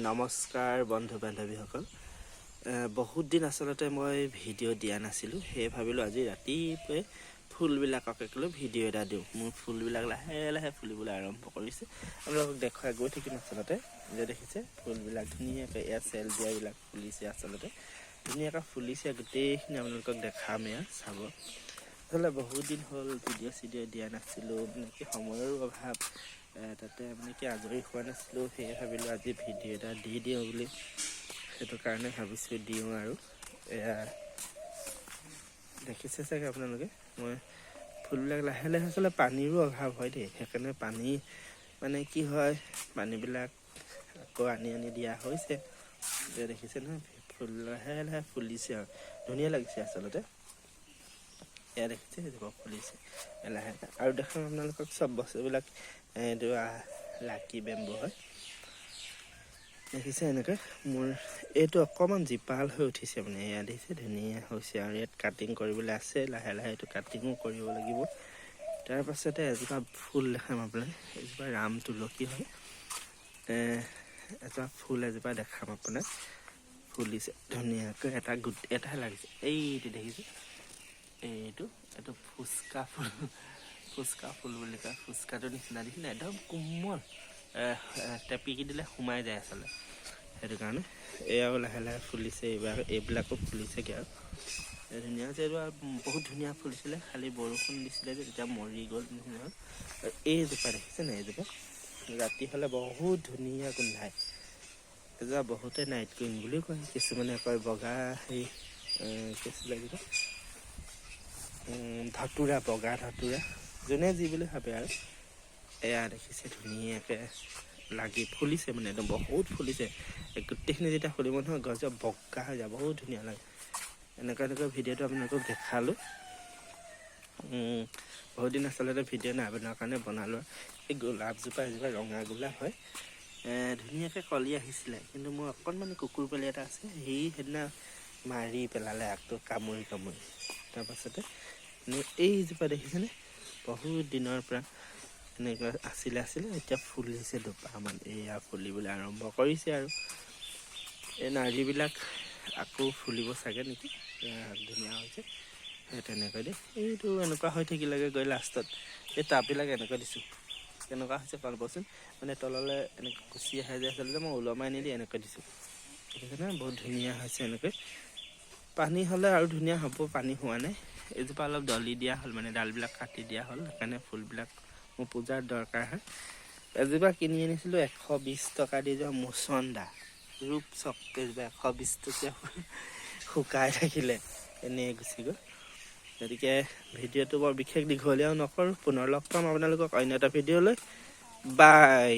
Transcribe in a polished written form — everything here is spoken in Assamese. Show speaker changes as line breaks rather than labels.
নমস্কাৰ বন্ধু বান্ধৱীসকল। বহুত দিন আচলতে মই ভিডিঅ' দিয়া নাছিলোঁ, সেয়ে ভাবিলোঁ আজি ৰাতিপুৱাই ফুলবিলাকক লৈ ভিডিঅ' এটা দিওঁ। মোৰ ফুলবিলাক লাহে লাহে ফুলিবলৈ আৰম্ভ কৰিছে, আপোনালোকক দেখুৱাই গৈ থাকিম। আচলতে যে দেখিছে ফুলবিলাক ধুনীয়াকৈ এয়া চেলজিয়াবিলাক ফুলিছে, আচলতে ধুনীয়াকৈ ফুলিছে। গোটেইখিনি আপোনালোকক দেখাম, এয়া চাব। আচলতে বহুত দিন হ'ল ভিডিঅ' দিয়া নাছিলোঁ, মানে কি সময়ৰো অভাৱ, তাতে মানে কি আজৰি হোৱা নাছিলোঁ। সেয়ে ভাবিলোঁ আজি ভিডিঅ' এটা দি দিওঁ বুলি, সেইটো কাৰণে ভাবিছোঁ দিওঁ। আৰু এয়া দেখিছে চাগে আপোনালোকে, মই ফুলবিলাক লাহে লাহে আচলতে পানীৰো অভাৱ হয় দেই, সেইকাৰণে পানী মানে কি হয়, পানীবিলাক আকৌ আনি দিয়া হৈছে। দেখিছে নহয়, ফুল লাহে লাহে ফুলিছে আৰু ধুনীয়া লাগিছে আচলতে। এয়া দেখিছে এজোপা ফুলিছে লাহে লাহে। আৰু দেখাম আপোনালোকক চব বস্তুবিলাক। এইটো লাকি বেম্বু হয়, দেখিছে এনেকৈ। মোৰ এইটো অকণমান জীপাল হৈ উঠিছে, মানে এয়া দেখিছে ধুনীয়া হৈছে। আৰু ইয়াত কাটিং কৰিবলৈ আছে, লাহে লাহে এইটো কাটিঙো কৰিব লাগিব। তাৰ পাছতে এজোপা ফুল দেখাম আপোনাক, এজোপা ৰাম তুলসী হয়। এজোপা ফুল এজোপা দেখাম আপোনাক, ফুলিছে ধুনীয়াকৈ। এটা লাগিছে, এইটো দেখিছে, এইটো ফুচকা ফুল বুলি কয়। ফুচকাটোৰ নিচিনা দেখিলে, একদম কোমল, টেপিকি দিলে সোমাই যায় আচলতে, সেইটো কাৰণে। এয়াও লাহে লাহে ফুলিছে, এইবিলাকো ফুলিছেগৈ আৰু ধুনীয়া হৈছে। এইটো বহুত ধুনীয়া ফুলিছিলে, খালি বৰষুণ দিছিলে যে তেতিয়া মৰি গ'ল নিচিনা হ'ল। আৰু এইজোপা দেখিছে নাই, এইজোপা ৰাতি হ'লে বহুত ধুনীয়া গোন্ধায়। এজোপা বহুতে নাইট কুইন বুলিও কয়, কিছুমানে কয় বগা হেৰি কি আছিলে এইটো ধতুৰা, বগা ধতুৰা, যোনে যি বুলি ভাবে আৰু। এয়া দেখিছে ধুনীয়াকৈ লাগি ফুলিছে, মানে একদম বহুত ফুলিছে। গোটেইখিনি যেতিয়া ফুলিব নহয়, গছজোপা বগা হৈ যায়, বহুত ধুনীয়া লাগে। এনেকুৱা ভিডিঅ'টো আপোনালোকক দেখালোঁ। বহুত দিন আচলতে ভিডিঅ' নাই বনোৱাৰ কাৰণে বনালোঁ। এই গোলাপজোপা এজোপা ৰঙা গোলাপ হয়, ধুনীয়াকৈ কলি আহিছিলে, কিন্তু মোৰ অকণমান কুকুৰ পোৱালি এটা আছে, সেইদিনা মাৰি পেলালে আগটো কামুৰি। তাৰপাছতে এইজোপা দেখিছেনে, বহুত দিনৰ পৰা এনেকুৱা আছিলে, এতিয়া ফুলিছে দুপাহমান। এয়া ফুলিবলৈ আৰম্ভ কৰিছে। আৰু এই নাৰ্জীবিলাক আকৌ ফুলিব চাগে নেকি, ধুনীয়া হৈছে। সেই তেনেকৈ দেই, এইটো এনেকুৱা হৈ থাকিলেগৈ গৈ লাষ্টত এই টাববিলাক এনেকৈ দিছোঁ, কেনেকুৱা হৈছে পাবচোন। মানে তললৈ এনেকৈ গুচি আহে যে, আচলতে মই ওলমাই নিদি এনেকৈ দিছোঁ, দেখিছেনে, বহুত ধুনীয়া হৈছে। এনেকৈ পানী হ'লে আৰু ধুনীয়া হ'ব, পানী হোৱা নাই। এইজোপা অলপ দলি দিয়া হ'ল, মানে ডালবিলাক কাটি দিয়া হ'ল, সেইকাৰণে ফুলবিলাক মোৰ পূজাৰ দৰকাৰ হয়। এজোপা কিনি আনিছিলোঁ 120 টকা দি, যোৱা মুচন্দা ৰূপচক, এজোপা 120 টকীয়া শুকাই থাকিলে, এনেই গুচি গ'ল। গতিকে ভিডিঅ'টো বৰ বিশেষ দীঘলীয়াও নকৰোঁ, পুনৰ লগ পাম আপোনালোকক অন্য এটা ভিডিঅ'লৈ। বাই।